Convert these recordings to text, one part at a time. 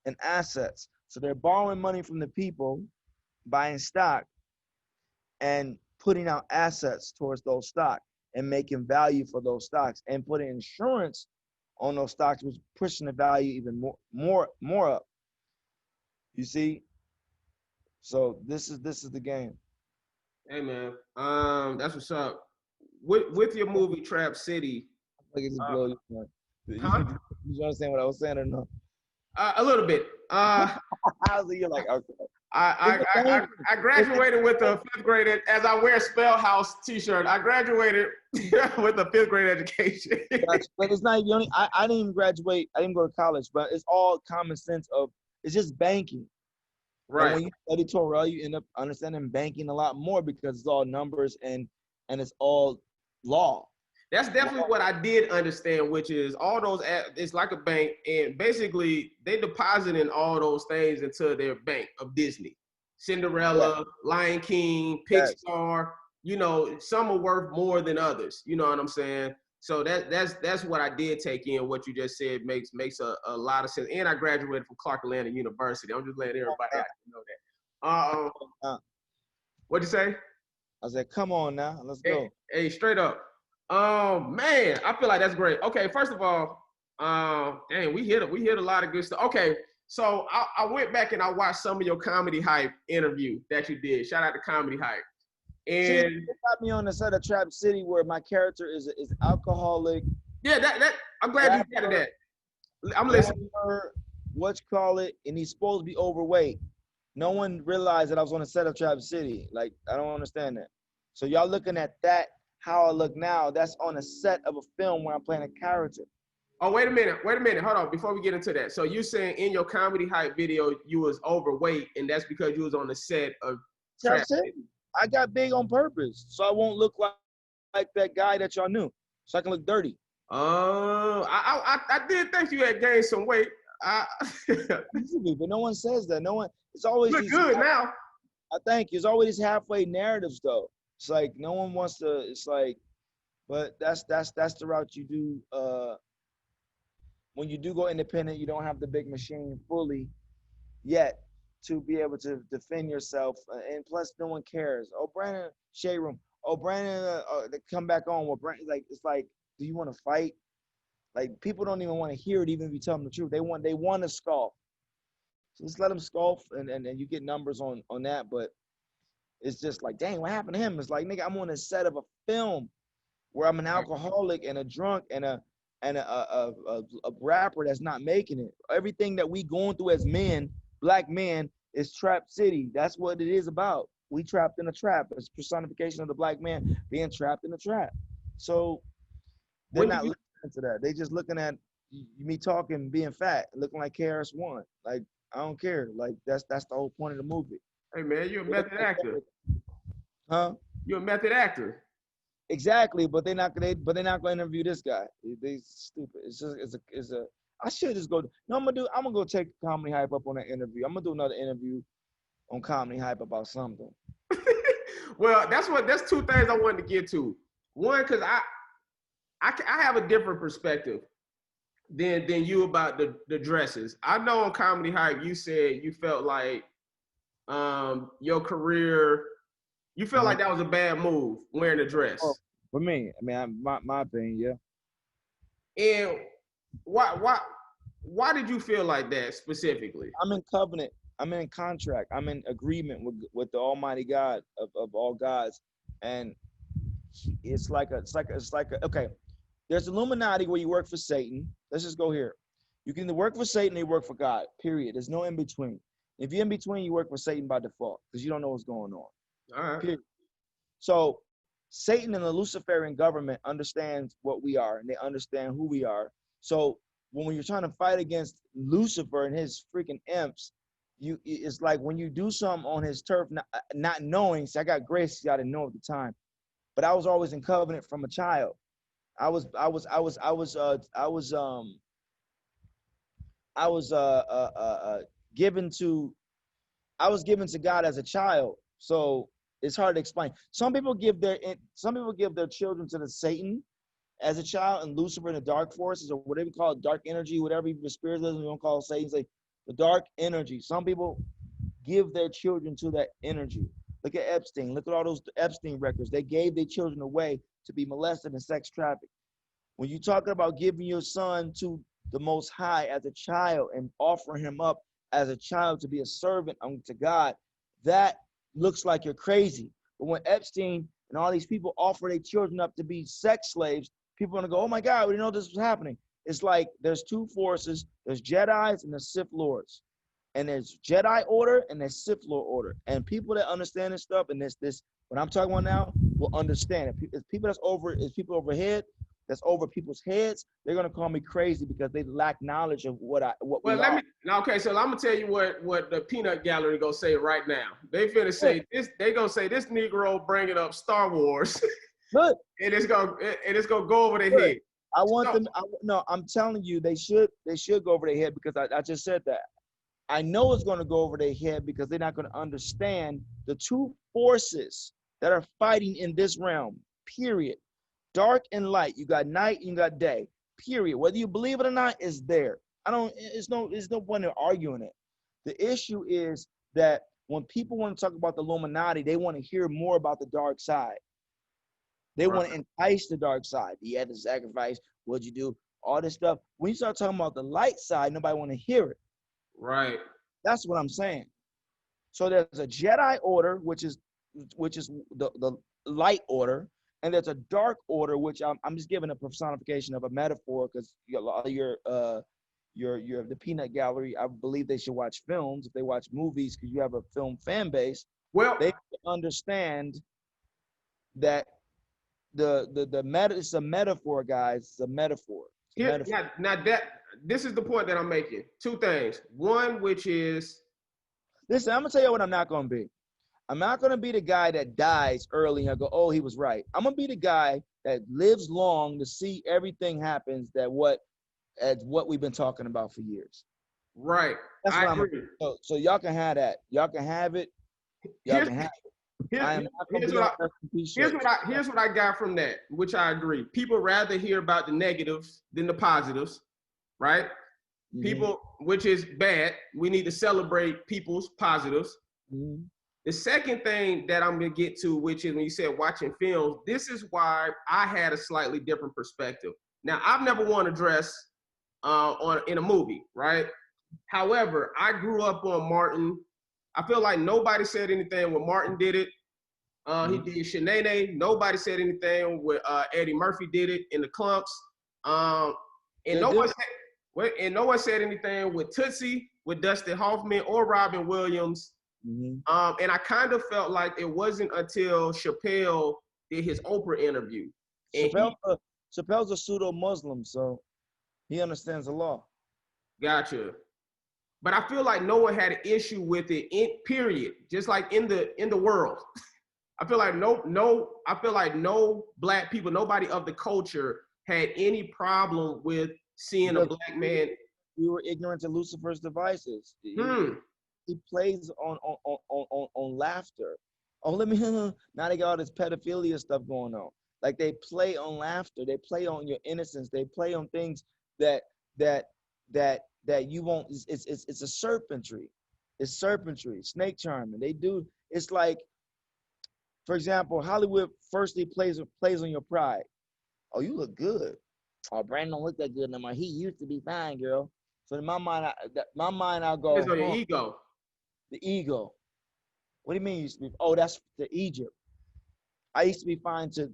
and assets. So they're borrowing money from the people, buying stock, and putting out assets towards those stocks and making value for those stocks and putting insurance on those stocks, which is pushing the value even more up. You see? So this is the game. Hey man, that's what's up. With your movie Trap City, Like it just blow your mind. huh? You understand what I was saying or no? A little bit. You're like, okay. I graduated with a fifth grade, as I wear Spellhouse t-shirt. I graduated with a fifth grade education. But it's not even, I didn't even graduate. I didn't go to college, but it's all common sense of, it's just banking. Right. And when you study Torah, you end up understanding banking a lot more because it's all numbers and it's all law. That's definitely what I did understand, which is all those, it's like a bank, and basically they deposit in all those things into their bank of Disney. Cinderella, Lion King, Pixar, you know, some are worth more than others. You know what I'm saying? So that's what I did take in. What you just said makes a lot of sense. And I graduated from Clark Atlanta University. I'm just letting everybody know that. What'd you say? I said, come on now, let's go. Hey, straight up. Man, I feel like that's great. Okay, first of all, dang, we hit a lot of good stuff. Okay, so I went back and I watched some of your Comedy Hype interview that you did. Shout out to Comedy Hype. And you got me on the set of Trap City where my character is alcoholic. Yeah, that I'm glad you added that. I'm listening. What you call it? And he's supposed to be overweight. No one realized that I was on the set of Trap City. Like, I don't understand that. So y'all looking at that, how I look now, that's on a set of a film where I'm playing a character. Oh, wait a minute. Hold on, before we get into that. So you saying in your Comedy Hype video, you was overweight, and that's because you was on the set of Trap City. I got big on purpose, so I won't look like that guy that y'all knew, so I can look dirty. I did think you had gained some weight. But no one says that. No one. It's always look good now. I think it's always these halfway narratives though. It's like no one wants to. It's like, but that's the route you do. When you do go independent, you don't have the big machine fully yet to be able to defend yourself. And plus, no one cares. Oh, Brandon, Shade Room. Oh, Brandon, they come back on. Well, Brandon, like it's like, do you want to fight? Like people don't even want to hear it, even if you tell them the truth. They want to scoff. So just let them scoff, and you get numbers on that. But it's just like, dang, what happened to him? It's like, nigga, I'm on a set of a film where I'm an alcoholic and a drunk and a rapper that's not making it. Everything that we going through as men, black men, is Trap City. That's what it is about. We trapped in a trap. It's personification of the black man being trapped in a trap. So they're not listening to that. They just looking at me talking, being fat, looking like KRS-One. Like, I don't care. Like that's the whole point of the movie. Hey man, you're a method actor. Huh? You're a method actor. Exactly, but they're not gonna interview this guy. They stupid. It's a. I should just go. No, I'm gonna go take Comedy Hype up on that interview. I'm gonna do another interview on Comedy Hype about something. Well, that's two things I wanted to get to. One, because I have a different perspective than you about the dresses. I know on Comedy Hype you said you felt like your career, you felt like that was a bad move wearing a dress. Oh, for me, I mean, my opinion, yeah. And why did you feel like that specifically? I'm in covenant. I'm in contract. I'm in agreement with the Almighty God of all gods, and it's like okay. There's Illuminati where you work for Satan. Let's just go here. You can either work for Satan or you work for God. Period. There's no in between. If you're in between, you work for Satan by default because you don't know what's going on. All right. Period. So Satan and the Luciferian government understands what we are, and they understand who we are. So when you're trying to fight against Lucifer and his freaking imps, it's like when you do something on his turf, not knowing. See, I got grace. I didn't know at the time, but I was always in covenant from a child. I was given to God as a child. So it's hard to explain. Some people give their children to the Satan as a child, and Lucifer and the dark forces, or whatever you call it, dark energy, whatever the spiritualism you don't call it, Satan's like, The dark energy. Some people give their children to that energy. Look at Epstein. Look at all those Epstein records. They gave their children away to be molested and sex trafficked. When you're talking about giving your son to the Most High as a child and offering him up as a child to be a servant unto God, that looks like you're crazy. But when Epstein and all these people offer their children up to be sex slaves, people are going to go, oh my God, we didn't know this was happening. It's like there's two forces. There's Jedis and there's Sith Lords. And there's Jedi order and there's Sith Lord order. And people that understand this stuff and this what I'm talking about now will understand it. If people people overhead, that's over people's heads, they're gonna call me crazy because they lack knowledge of what we are. Okay, so I'm gonna tell you what the peanut gallery gonna say right now. They finna say this. They gonna say this Negro bringing up Star Wars. Good. and it's gonna go over their head. I want them. No, I'm telling you, they should go over their head because I just said that. I know it's going to go over their head because they're not going to understand the two forces that are fighting in this realm, period. Dark and light. You got night and you got day, period. Whether you believe it or not, it's there. There's no point in arguing it. The issue is that when people want to talk about the Illuminati, they want to hear more about the dark side. They want to entice the dark side. You had to sacrifice. What'd you do? All this stuff. When you start talking about the light side, nobody want to hear it. Right. That's what I'm saying. So there's a Jedi order, which is the light order, and there's a dark order, which I'm just giving a personification of a metaphor because a lot of your the peanut gallery, I believe they should watch films. If they watch movies, because you have a film fan base, well, they understand that it's a metaphor, guys. It's a metaphor. This is the point that I'm making. Two things. One, which is, listen, I'm gonna tell you what I'm not gonna be. I'm not gonna be the guy that dies early and I go, oh, he was right. I'm gonna be the guy that lives long to see everything happens what we've been talking about for years. Right. That's what I'm agree. So y'all can have that. Y'all can have it. Y'all can have it. Here's what I got from that, which I agree. People rather hear about the negatives than the positives, right? Mm-hmm. People, which is bad. We need to celebrate people's positives. Mm-hmm. The second thing that I'm gonna get to, which is when you said watching films, this is why I had a slightly different perspective. Now, I've never worn a dress in a movie, right? However, I grew up on Martin. I feel like nobody said anything when Martin did it. He did Shanae. Nobody said anything when Eddie Murphy did it in the Clumps. And no one said anything with Tootsie, with Dustin Hoffman or Robin Williams. Mm-hmm. And I kind of felt like it wasn't until Chappelle did his Oprah interview. Chappelle's a pseudo-Muslim, so he understands the law. Gotcha. But I feel like no one had an issue with it, period. Just like in the world. I feel like no black people, nobody of the culture had any problem with seeing a black man. We were ignorant to Lucifer's devices. He plays on laughter. Oh, now they got all this pedophilia stuff going on. Like they play on laughter. They play on your innocence. They play on things that you won't. It's a serpentry. It's serpentry. Snake charming. They do. It's like, for example, Hollywood firstly plays on your pride. Oh, you look good. Oh, Brandon don't look that good no more. He used to be fine, girl. So in my mind, I'll go. It's on your ego. The ego. What do you mean used to be? Oh, that's the Egypt. I used to be fine to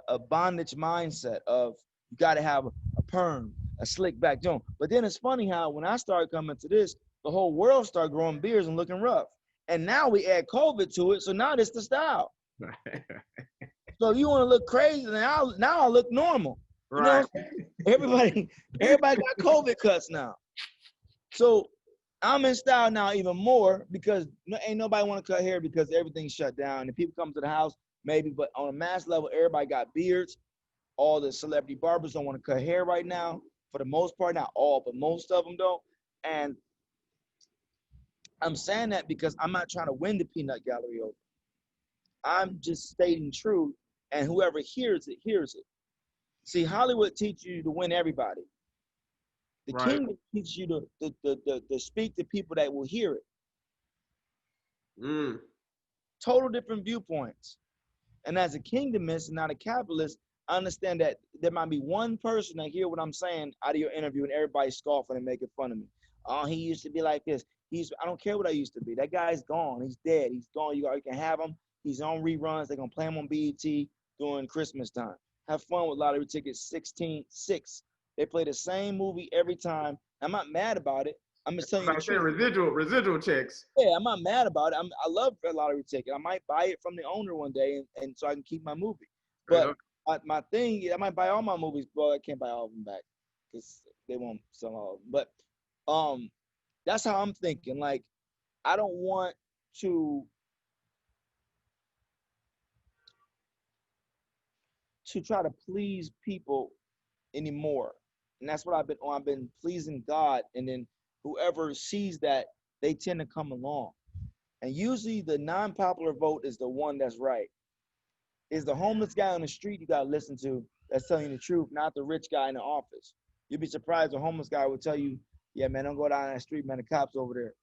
a bondage mindset of you got to have a perm, a slick back joint. But then it's funny how when I started coming to this, the whole world started growing beards and looking rough. And now we add COVID to it, so now this the style. So if you want to look crazy, now I look normal. Right. You know, everybody got COVID cuts now. So I'm in style now even more because ain't nobody want to cut hair because everything's shut down. And people come to the house, maybe, but on a mass level, everybody got beards. All the celebrity barbers don't want to cut hair right now, for the most part. Not all, but most of them don't. And I'm saying that because I'm not trying to win the peanut gallery over. I'm just stating truth, and whoever hears it, hears it. See, Hollywood teaches you to win everybody. The Right. kingdom teaches you to speak to people that will hear it. Mm. Total different viewpoints. And as a kingdomist and not a capitalist, I understand that there might be one person that hear what I'm saying out of your interview and everybody's scoffing and making fun of me. Oh, he used to be like this. I don't care what I used to be. That guy's gone. He's dead. He's gone. You can have him. He's on reruns. They're going to play him on BET during Christmas time. Have fun with lottery tickets 16-6. They play the same movie every time. I'm not mad about it. I'm just telling you the truth. Residual checks. Yeah, I'm not mad about it. I love a lottery ticket. I might buy it from the owner one day, and so I can keep my movie. But my thing, I might buy all my movies, but I can't buy all of them back because they won't sell all of them. But that's how I'm thinking. Like, I don't want to try to please people anymore. And that's what I've been pleasing God, and then whoever sees that, they tend to come along. And usually the non-popular vote is the one that's right. Is the homeless guy on the street you gotta listen to that's telling you the truth, not the rich guy in the office. You'd be surprised the homeless guy will tell you, yeah, man, don't go down that street, man, the cops over there.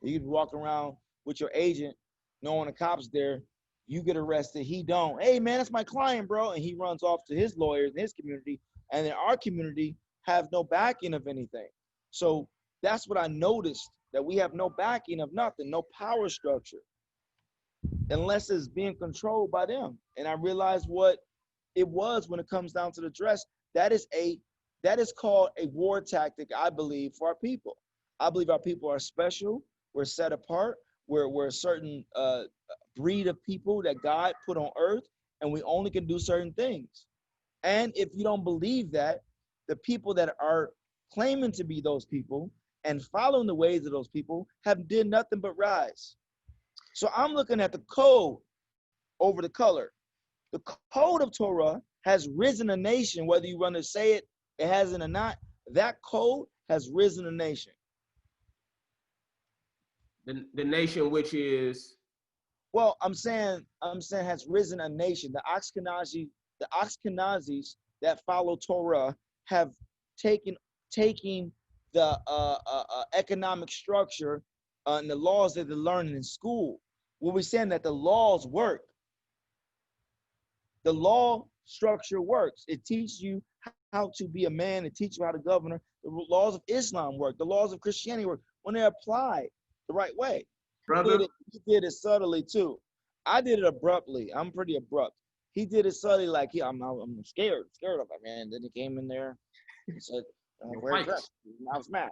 You can walk around with your agent knowing the cops there, you get arrested, he don't. Hey, man, that's my client, bro. And he runs off to his lawyers in his community. And in our community, have no backing of anything. So that's what I noticed, that we have no backing of nothing, no power structure, unless it's being controlled by them. And I realized what it was when it comes down to the dress. That is called a war tactic, I believe, for our people. I believe our people are special. We're set apart. We're a certain breed of people that God put on earth, and we only can do certain things. And if you don't believe that, the people that are claiming to be those people and following the ways of those people have did nothing but rise. So I'm looking at the code over the color. The code of Torah has risen a nation, whether you want to say it hasn't or not. That code has risen a nation. The nation, which is, well, I'm saying has risen a nation. The Ashkenazis that follow Torah have taken the economic structure and the laws that they're learning in school. We're saying that the laws work. The law structure works. It teaches you how to be a man. It teaches you how to govern. The laws of Islam work. The laws of Christianity work when they're applied the right way. brother. He did it subtly too. I did it abruptly. I'm pretty abrupt. He did it subtly, like I'm scared of it, man. Then he came in there and said, "Wear a dress." I was mad.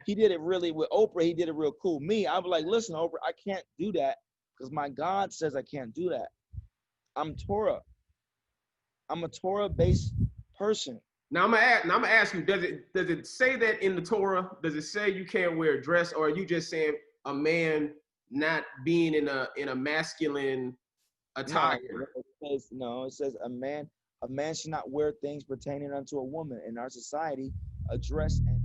He did it really with Oprah. He did it real cool. Me, I was like, "Listen, Oprah, I can't do that because my God says I can't do that. I'm Torah. I'm a Torah-based person." Now I'm gonna ask you: Does it say that in the Torah? Does it say you can't wear a dress, or are you just saying a man not being in a masculine attire? No, it says a man should not wear things pertaining unto a woman. In our society, a dress and